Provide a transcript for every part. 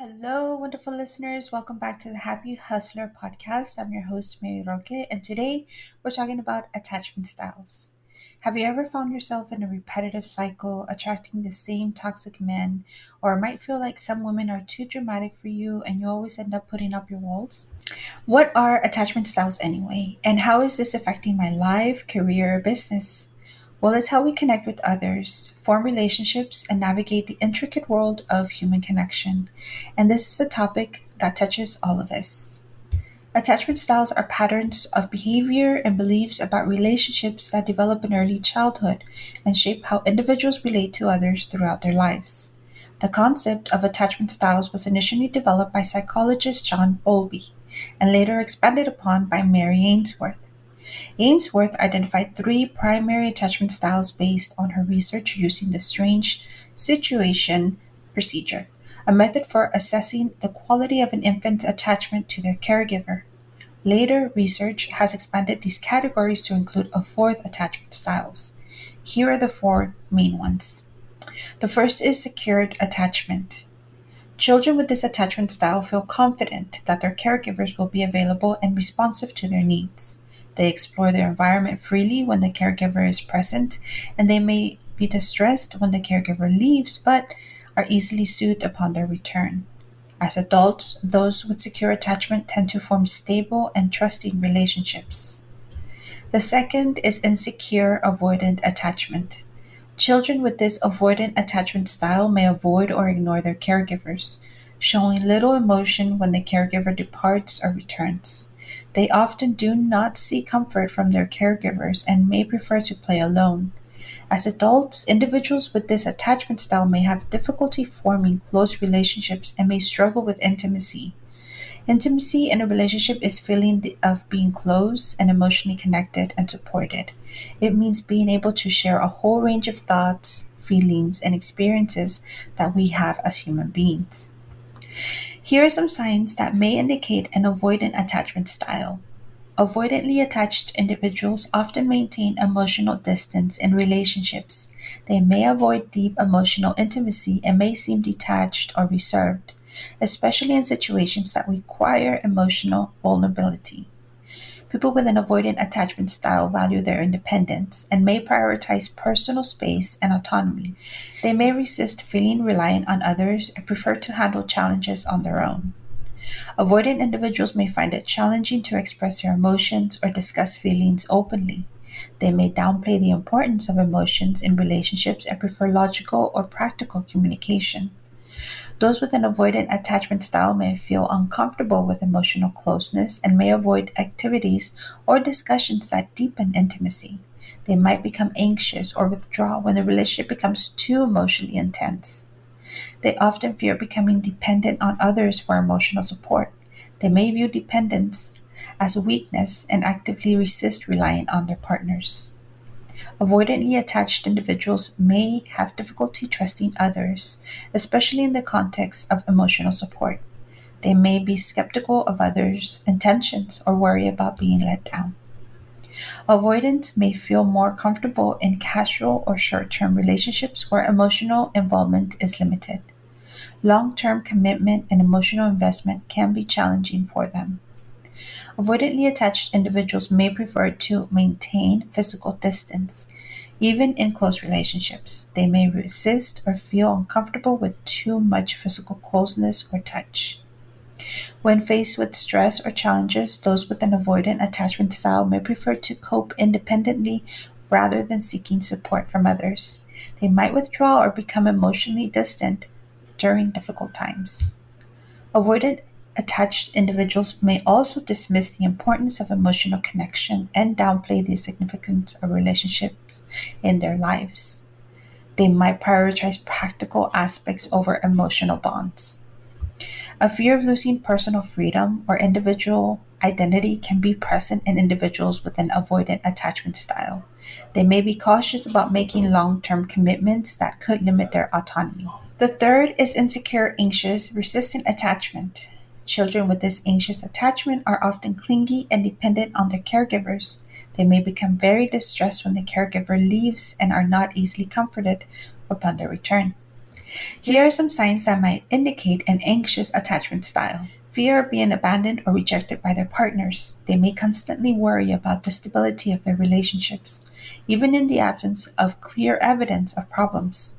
Hello, wonderful listeners. Welcome back to the Happy Hustler Podcast. I'm your host, Mary Roque, and today we're talking about attachment styles. Have you ever found yourself in a repetitive cycle, attracting the same toxic men, or might feel like some women are too dramatic for you and you always end up putting up your walls? What are attachment styles anyway, and how is this affecting my life, career, or business? Well, it's how we connect with others, form relationships, and navigate the intricate world of human connection. And this is a topic that touches all of us. Attachment styles are patterns of behavior and beliefs about relationships that develop in early childhood and shape how individuals relate to others throughout their lives. The concept of attachment styles was initially developed by psychologist John Bowlby and later expanded upon by Mary Ainsworth. Ainsworth identified three primary attachment styles based on her research using the strange situation procedure, a method for assessing the quality of an infant's attachment to their caregiver. Later research has expanded these categories to include a fourth attachment styles. Here are the four main ones. The first is secured attachment. Children with this attachment style feel confident that their caregivers will be available and responsive to their needs. They explore their environment freely when the caregiver is present, and they may be distressed when the caregiver leaves, but are easily soothed upon their return. As adults, those with secure attachment tend to form stable and trusting relationships. The second is insecure avoidant attachment. Children with this avoidant attachment style may avoid or ignore their caregivers, showing little emotion when the caregiver departs or returns. They often do not seek comfort from their caregivers and may prefer to play alone. As adults, individuals with this attachment style may have difficulty forming close relationships and may struggle with intimacy. Intimacy in a relationship is feeling of being close and emotionally connected and supported. It means being able to share a whole range of thoughts, feelings, and experiences that we have as human beings. Here are some signs that may indicate an avoidant attachment style. Avoidantly attached individuals often maintain emotional distance in relationships. They may avoid deep emotional intimacy and may seem detached or reserved, especially in situations that require emotional vulnerability. People with an avoidant attachment style value their independence and may prioritize personal space and autonomy. They may resist feeling reliant on others and prefer to handle challenges on their own. Avoidant individuals may find it challenging to express their emotions or discuss feelings openly. They may downplay the importance of emotions in relationships and prefer logical or practical communication. Those with an avoidant attachment style may feel uncomfortable with emotional closeness and may avoid activities or discussions that deepen intimacy. They might become anxious or withdraw when the relationship becomes too emotionally intense. They often fear becoming dependent on others for emotional support. They may view dependence as a weakness and actively resist relying on their partners. Avoidantly attached individuals may have difficulty trusting others, especially in the context of emotional support. They may be skeptical of others' intentions or worry about being let down. Avoidants may feel more comfortable in casual or short term relationships where emotional involvement is limited. Long term commitment and emotional investment can be challenging for them. Avoidantly attached individuals may prefer to maintain physical distance, even in close relationships. They may resist or feel uncomfortable with too much physical closeness or touch. When faced with stress or challenges, those with an avoidant attachment style may prefer to cope independently rather than seeking support from others. They might withdraw or become emotionally distant during difficult times. Avoidant attached individuals may also dismiss the importance of emotional connection and downplay the significance of relationships in their lives. They might prioritize practical aspects over emotional bonds. A fear of losing personal freedom or individual identity can be present in individuals with an avoidant attachment style. They may be cautious about making long term commitments that could limit their autonomy. The third is insecure, anxious, resistant attachment. Children with this anxious attachment are often clingy and dependent on their caregivers. They may become very distressed when the caregiver leaves and are not easily comforted upon their return. Here are some signs that might indicate an anxious attachment style. Fear of being abandoned or rejected by their partners. They may constantly worry about the stability of their relationships, even in the absence of clear evidence of problems.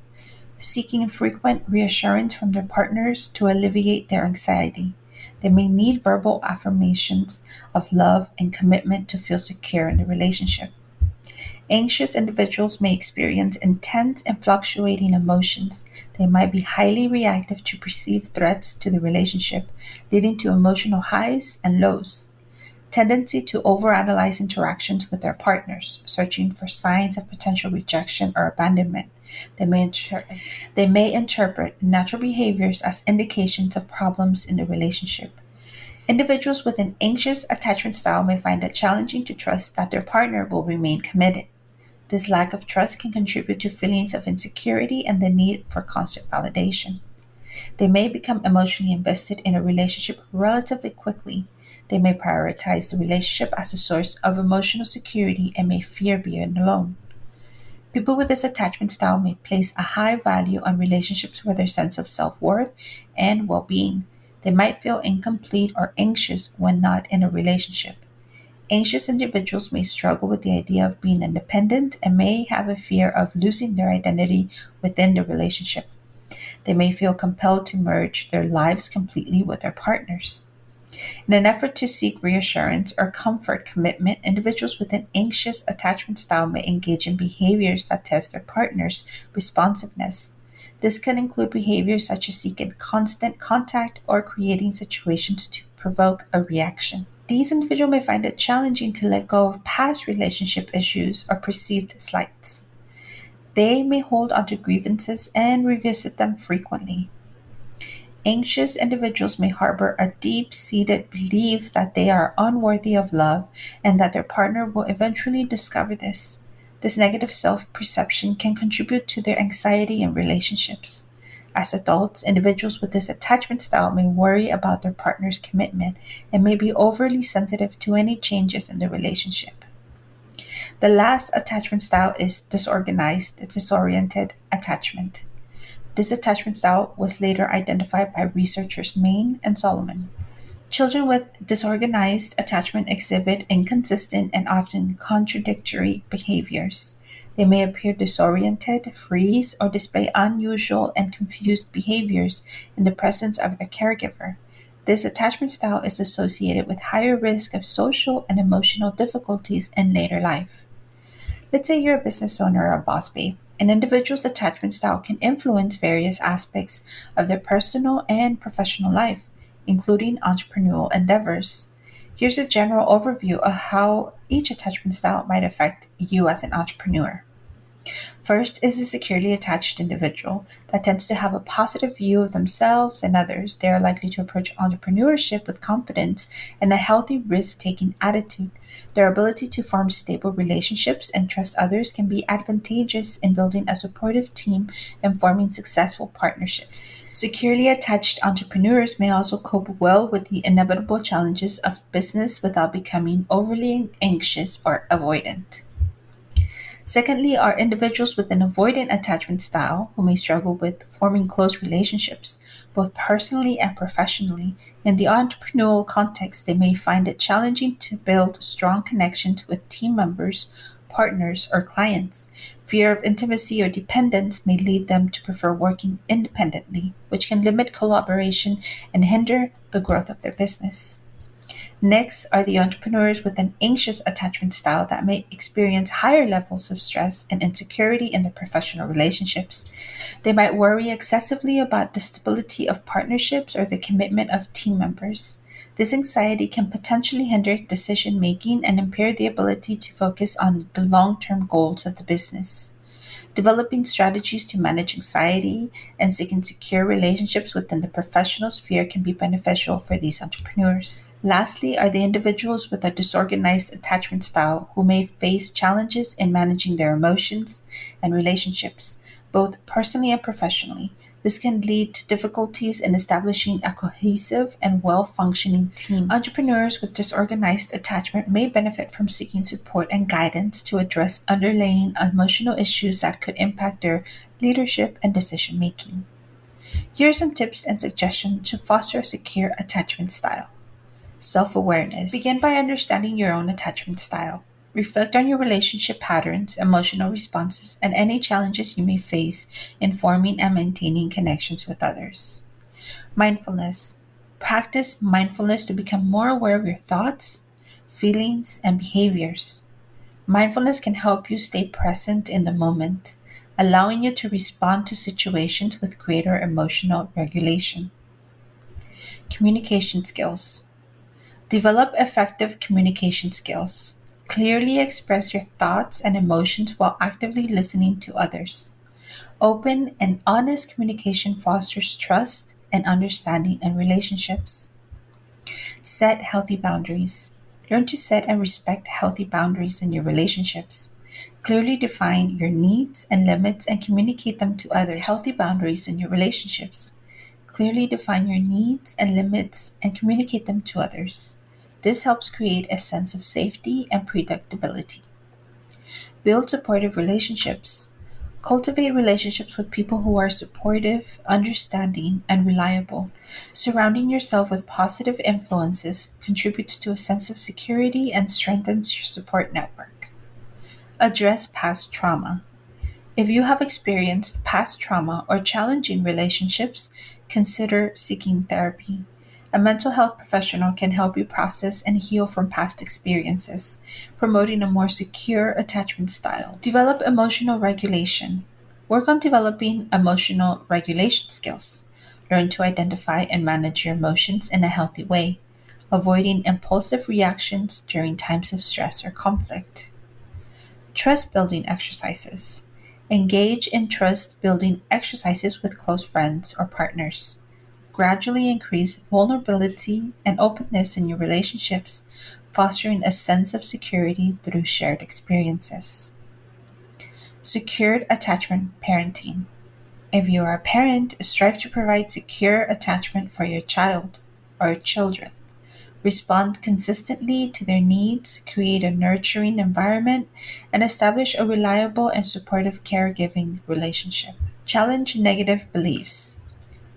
Seeking frequent reassurance from their partners to alleviate their anxiety. They may need verbal affirmations of love and commitment to feel secure in the relationship. Anxious individuals may experience intense and fluctuating emotions. They might be highly reactive to perceived threats to the relationship, leading to emotional highs and lows. Tendency to overanalyze interactions with their partners, searching for signs of potential rejection or abandonment. They may interpret natural behaviors as indications of problems in the relationship. Individuals with an anxious attachment style may find it challenging to trust that their partner will remain committed. This lack of trust can contribute to feelings of insecurity and the need for constant validation. They may become emotionally invested in a relationship relatively quickly. They may prioritize the relationship as a source of emotional security and may fear being alone. People with this attachment style may place a high value on relationships for their sense of self worth and well being. They might feel incomplete or anxious when not in a relationship. Anxious individuals may struggle with the idea of being independent and may have a fear of losing their identity within the relationship. They may feel compelled to merge their lives completely with their partners. In an effort to seek reassurance or comfort commitment, individuals with an anxious attachment style may engage in behaviors that test their partner's responsiveness. This can include behaviors such as seeking constant contact or creating situations to provoke a reaction. These individuals may find it challenging to let go of past relationship issues or perceived slights. They may hold onto grievances and revisit them frequently. Anxious individuals may harbor a deep seated belief that they are unworthy of love and that their partner will eventually discover this. This negative self perception can contribute to their anxiety in relationships. As adults, individuals with this attachment style may worry about their partner's commitment and may be overly sensitive to any changes in the relationship. The last attachment style is disoriented attachment. This attachment style was later identified by researchers Main and Solomon. Children with disorganized attachment exhibit inconsistent and often contradictory behaviors. They may appear disoriented, freeze, or display unusual and confused behaviors in the presence of their caregiver. This attachment style is associated with higher risk of social and emotional difficulties in later life. Let's say you're a business owner or a boss babe. An individual's attachment style can influence various aspects of their personal and professional life, including entrepreneurial endeavors. Here's a general overview of how each attachment style might affect you as an entrepreneur. First is a securely attached individual that tends to have a positive view of themselves and others. They are likely to approach entrepreneurship with confidence and a healthy risk taking attitude. Their ability to form stable relationships and trust others can be advantageous in building a supportive team and forming successful partnerships. Securely attached entrepreneurs may also cope well with the inevitable challenges of business without becoming overly anxious or avoidant. Secondly, are individuals with an avoidant attachment style who may struggle with forming close relationships, both personally and professionally. In the entrepreneurial context, they may find it challenging to build strong connections with team members, partners, or clients. Fear of intimacy or dependence may lead them to prefer working independently, which can limit collaboration and hinder the growth of their business. Next are the entrepreneurs with an anxious attachment style that may experience higher levels of stress and insecurity in their professional relationships. They might worry excessively about the stability of partnerships or the commitment of team members. This anxiety can potentially hinder decision making and impair the ability to focus on the long term goals of the business. Developing strategies to manage anxiety and seeking secure relationships within the professional sphere can be beneficial for these entrepreneurs. Lastly, are the individuals with a disorganized attachment style who may face challenges in managing their emotions and relationships, both personally and professionally. This can lead to difficulties in establishing a cohesive and well-functioning team. Entrepreneurs with disorganized attachment may benefit from seeking support and guidance to address underlying emotional issues that could impact their leadership and decision making. Here are some tips and suggestions to foster a secure attachment style. Self-awareness. Begin by understanding your own attachment style. Reflect on your relationship patterns, emotional responses, and any challenges you may face in forming and maintaining connections with others. Mindfulness. Practice mindfulness to become more aware of your thoughts, feelings, and behaviors. Mindfulness can help you stay present in the moment, allowing you to respond to situations with greater emotional regulation. Communication skills. Develop effective communication skills. Clearly express your thoughts and emotions while actively listening to others. Open and honest communication fosters trust and understanding in relationships. Set healthy boundaries. Learn to set and respect healthy boundaries in your relationships. Clearly define your needs and limits and communicate them to others. Healthy boundaries in your relationships. Clearly define your needs and limits and communicate them to others. This helps create a sense of safety and predictability. Build supportive relationships. Cultivate relationships with people who are supportive, understanding, and reliable. Surrounding yourself with positive influences contributes to a sense of security and strengthens your support network. Address past trauma. If you have experienced past trauma or challenging relationships, consider seeking therapy. A mental health professional can help you process and heal from past experiences, promoting a more secure attachment style. Develop emotional regulation. Work on developing emotional regulation skills. Learn to identify and manage your emotions in a healthy way, avoiding impulsive reactions during times of stress or conflict. Trust building exercises. Engage in trust building exercises with close friends or partners. Gradually increase vulnerability and openness in your relationships, fostering a sense of security through shared experiences. Secured attachment parenting. If you are a parent, strive to provide secure attachment for your child or children. Respond consistently to their needs, create a nurturing environment, and establish a reliable and supportive caregiving relationship. Challenge negative beliefs.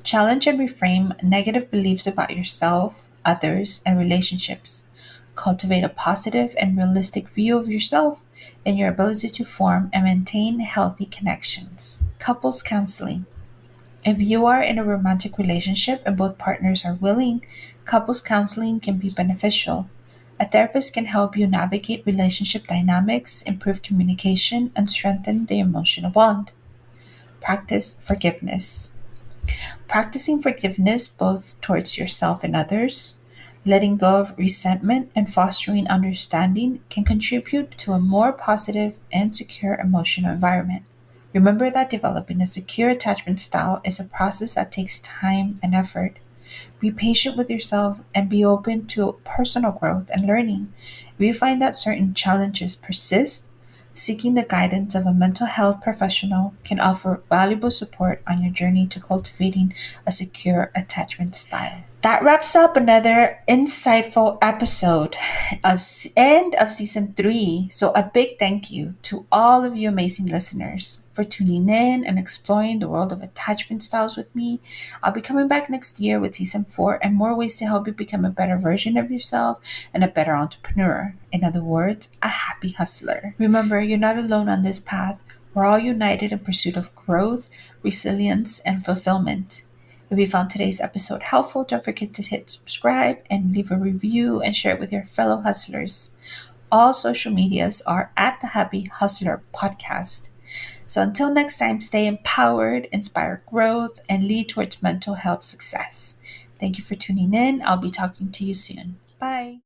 Challenge and reframe negative beliefs about yourself, others, and relationships. Cultivate a positive and realistic view of yourself and your ability to form and maintain healthy connections. Couples counseling. If you are in a romantic relationship and both partners are willing, couples counseling can be beneficial. A therapist can help you navigate relationship dynamics, improve communication, and strengthen the emotional bond. Practice forgiveness. Practicing forgiveness both towards yourself and others, letting go of resentment, and fostering understanding can contribute to a more positive and secure emotional environment. Remember that developing a secure attachment style is a process that takes time and effort. Be patient with yourself and be open to personal growth and learning. If you find that certain challenges persist, seeking the guidance of a mental health professional can offer valuable support on your journey to cultivating a secure attachment style. That wraps up another insightful episode of end of season 3. So a big thank you to all of you amazing listeners for tuning in and exploring the world of attachment styles with me. I'll be coming back next year with season 4 and more ways to help you become a better version of yourself and a better entrepreneur. In other words, a happy hustler. Remember, you're not alone on this path. We're all united in pursuit of growth, resilience, and fulfillment. If you found today's episode helpful, don't forget to hit subscribe and leave a review and share it with your fellow hustlers. All social medias are at the Happy Hustler Podcast. So until next time, stay empowered, inspire growth, and lead towards mental health success. Thank you for tuning in. I'll be talking to you soon. Bye.